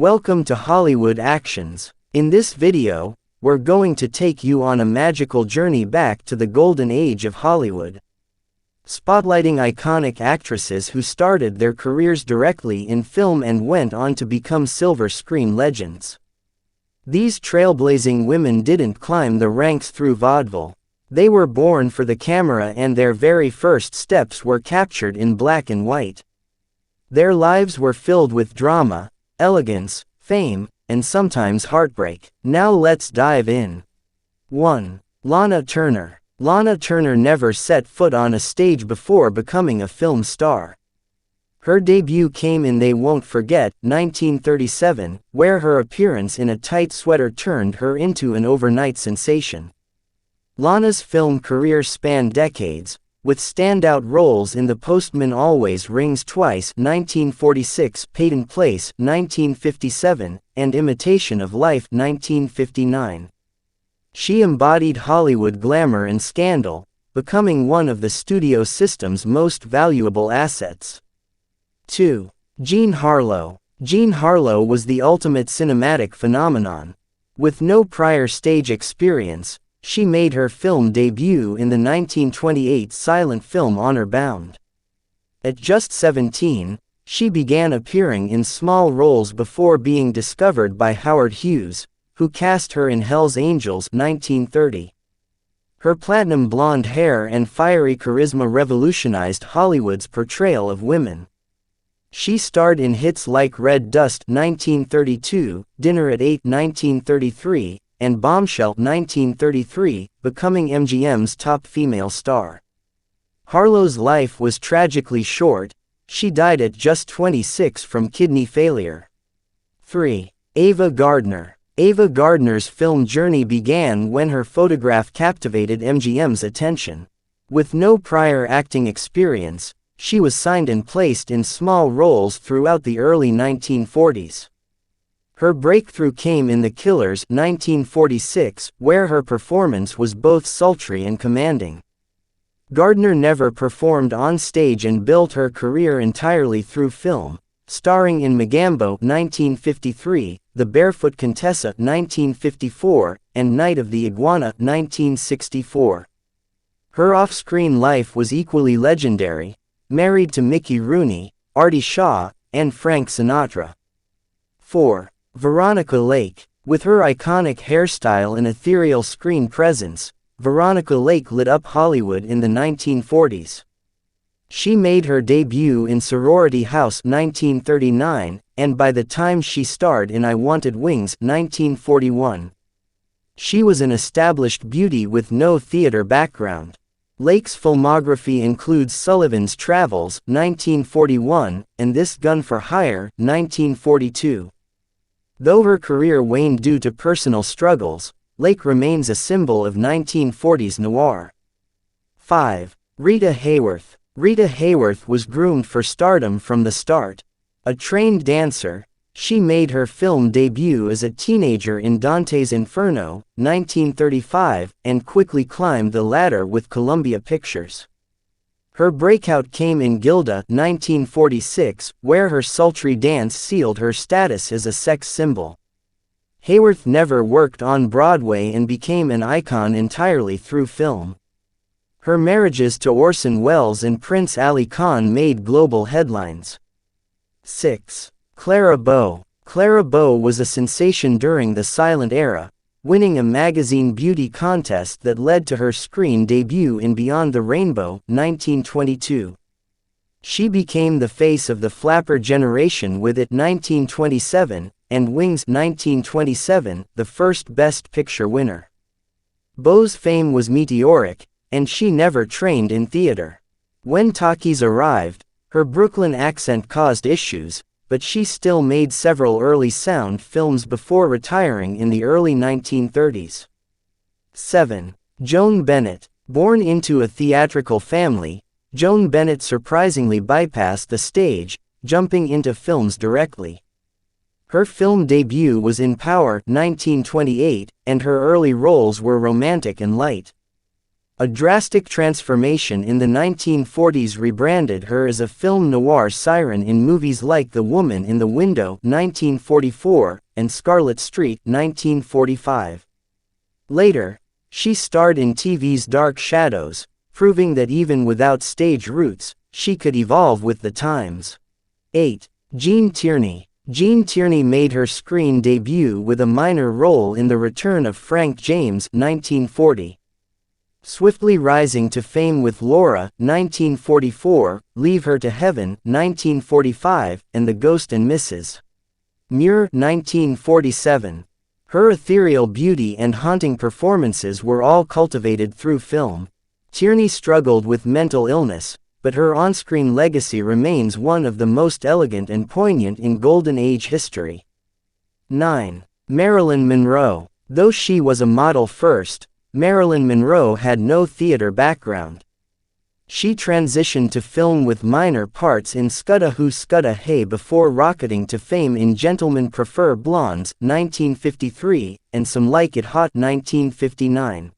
Welcome to Hollywood Actions. In this video, we're going to take you on a magical journey back to the golden age of Hollywood. Spotlighting iconic actresses who started their careers directly in film and went on to become silver screen legends. These trailblazing women didn't climb the ranks through vaudeville. They were born for the camera, and their very first steps were captured in black and white. Their lives were filled with drama, elegance, fame, and sometimes heartbreak. Now let's dive in. 1. Lana Turner. Lana Turner never set foot on a stage before becoming a film star. Her debut came in They Won't Forget, 1937, where her appearance in a tight sweater turned her into an overnight sensation. Lana's film career spanned decades, with standout roles in The Postman Always Rings Twice, 1946, Peyton Place, 1957, and Imitation of Life, 1959. She embodied Hollywood glamour and scandal, becoming one of the studio system's most valuable assets. 2. Jean Harlo. Jean Harlo was the ultimate cinematic phenomenon. With no prior stage experience, she made her film debut in the 1928 silent film Honor Bound. At just 17, she began appearing in small roles before being discovered by Howard Hughes, who cast her in Hell's Angels, 1930. Her platinum blonde hair and fiery charisma revolutionized Hollywood's portrayal of women. She starred in hits like Red Dust, 1932, Dinner at 8, 1933, and Bombshell, 1933, becoming MGM's top female star. Harlo's life was tragically short. She died at just 26 from kidney failure. 3. Ava Gardner. Ava Gardner's film journey began when her photograph captivated MGM's attention. With no prior acting experience, she was signed and placed in small roles throughout the early 1940s. Her breakthrough came in The Killers, 1946, where her performance was both sultry and commanding. Gardner never performed on stage and built her career entirely through film, starring in Magambo, 1953, The Barefoot Contessa, 1954, and Night of the Iguana, 1964. Her off-screen life was equally legendary, married to Mickey Rooney, Artie Shaw, and Frank Sinatra. 4. Veronica Lake. With her iconic hairstyle and ethereal screen presence, Veronica Lake lit up Hollywood in the 1940s. She made her debut in Sorority House, 1939, and by the time she starred in I Wanted Wings, 1941. She was an established beauty with no theater background. Lake's filmography includes Sullivan's Travels, 1941, and This Gun for Hire, 1942. Though her career waned due to personal struggles, Lake remains a symbol of 1940s noir. 5. Rita Hworth. Rita Hworth was groomed for stardom from the start. A trained dancer, she made her film debut as a teenager in Dante's Inferno, 1935, and quickly climbed the ladder with Columbia Pictures. Her breakout came in Gilda, 1946, where her sultry dance sealed her status as a sex symbol. Hworth never worked on Broadway and became an icon entirely through film. Her marriages to Orson Welles and Prince Ali Khan made global headlines. 6. Clara Bo. Clara Bo was a sensation during the silent era, winning a magazine beauty contest that led to her screen debut in Beyond the Rainbow, 1922. She became the face of the flapper generation with It, 1927, and Wings, 1927, the first Best Picture winner. Bo's fame was meteoric, and she never trained in theater. When talkies arrived, her Brooklyn accent caused issues, but she still made several early sound films before retiring in the early 1930s. 7. Joan Bennett. Born into a theatrical family, Joan Bennett surprisingly bypassed the stage, jumping into films directly. Her film debut was in Power, 1928, and her early roles were romantic and light. A drastic transformation in the 1940s rebranded her as a film noir siren in movies like The Woman in the Window (1944) and Scarlet Street (1945). Later, she starred in TV's Dark Shadows, proving that even without stage roots, she could evolve with the times. 8. Jean Tierney. Jean Tierney made her screen debut with a minor role in The Return of Frank James (1940). Swiftly rising to fame with Laura, 1944, Leave Her to Heaven, 1945, and The Ghost and Mrs. Muir, 1947. Her ethereal beauty and haunting performances were all cultivated through film. Tierney struggled with mental illness, but her on-screen legacy remains one of the most elegant and poignant in Golden Age history. 9. Marilyn Monroe. Though she was a model first, Marilyn Monroe had no theater background. She transitioned to film with minor parts in Scudda Who Scudda Hey before rocketing to fame in Gentlemen Prefer Blondes, 1953, and Some Like It Hot, 1959.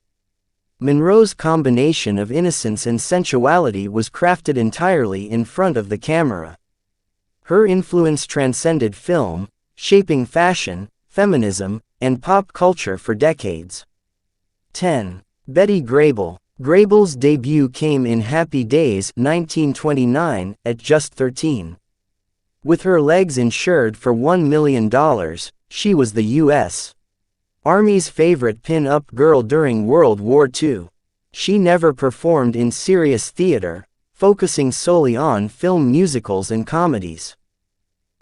Monroe's combination of innocence and sensuality was crafted entirely in front of the camera. Her influence transcended film, shaping fashion, feminism, and pop culture for decades. 10. Betty Greybel. Greybel's debut came in Happy Days, 1929, at just 13. With her legs insured for $1 million, she was the U.S. Army's favorite pin-up girl during World War II. She never performed in serious theater, focusing solely on film musicals and comedies.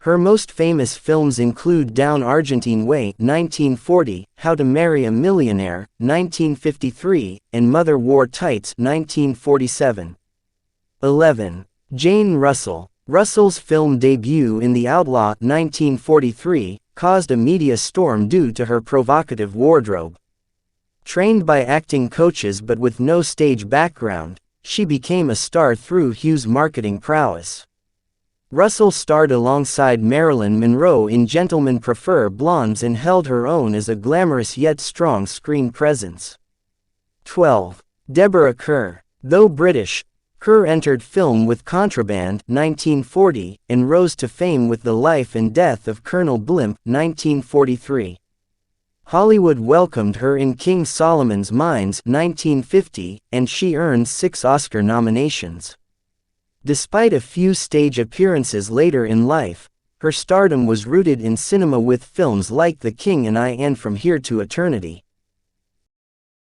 Her most famous films include Down Argentine Way, 1940, How to Marry a Millionaire, 1953, and Mother Wore Tights, 1947. 11. Jane Russell. Russell's film debut in The Outlaw, 1943, caused a media storm due to her provocative wardrobe. Trained by acting coaches but with no stage background, she became a star through Hugh's marketing prowess. Russell starred alongside Marilyn Monroe in Gentlemen Prefer Blondes and held her own as a glamorous yet strong screen presence. 12. Deborah Kerr. Though British, Kerr entered film with Contraband, 1940, and rose to fame with The Life and Death of Colonel Blimp, 1943. Hollywood welcomed her in King Solomon's Mines, 1950, and she earned 6 Oscar nominations. Despite a few stage appearances later in life, her stardom was rooted in cinema with films like The King and I and From Here to Eternity.